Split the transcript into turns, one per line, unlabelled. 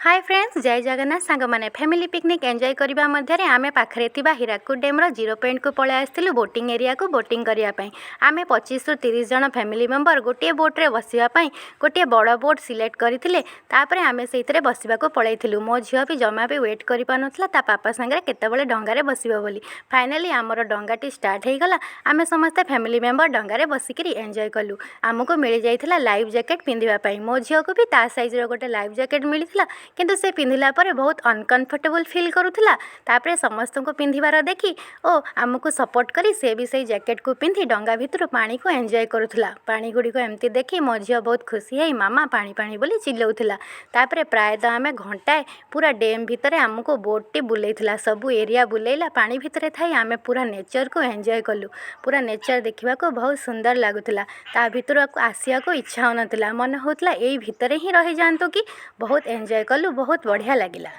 Hi friends, जय जगन्नाथ सांग मैंने फैमिली पिकनिक एंजॉय करने मध्य आम पाखे हीराकुद डैम जीरो पॉइंट को पलि आसलु बोटिंग एरिया को बोटिंग करने आम 25 ରୁ 30 जन फैमिली मेंबर गोटे बोट्रे बसापी गोटे बड़ बोट सिलेक्ट करते आम से बसवाक पलैलु। मो झील भी जमा भी वेट कर पारा पापा सांगे केतबले डंगारे बसो बोली। फाइनाली आमर डंगाटी स्टार्ट हो गला। आम समस्ते फैमिली मेंबर डंगारे बसिक एंजॉय कलु। आमको मिल जाता लाइफ जैकेट पिंधापी। मो झील को भी ता साइज गोटे लाइफ जैकेट मिलता किंतु से पिंधिला पर बहुत अनकंफर्टेबल फील करुला। तापरे समस्त को पिंधिबार देखी ओ आमको सपोर्ट करी से भी सही जैकेट को पिंधि डंगा भितर पानी को एंजॉय करुला। पानी गुड़ी को एमती देखी मो झील बहुत खुशी है मामा पानी पानी बोली चिल्लाउला। तापरे प्रायतः आम घंटाए पूरा डैम भितर आमको बोटटी बुलेइला, सबू एरिया बुलेइला। पानी भितर थाई आम पूरा नेचर को एंजॉय कलु। पूरा नेचर देखा बहुत सुंदर लगुला। ता भितर आसिया को इच्छा होनथिला, मन होतला एई भितर ही रही जांतु कि बहुत एंजॉय कलु, बहुत बढ़िया लगिला।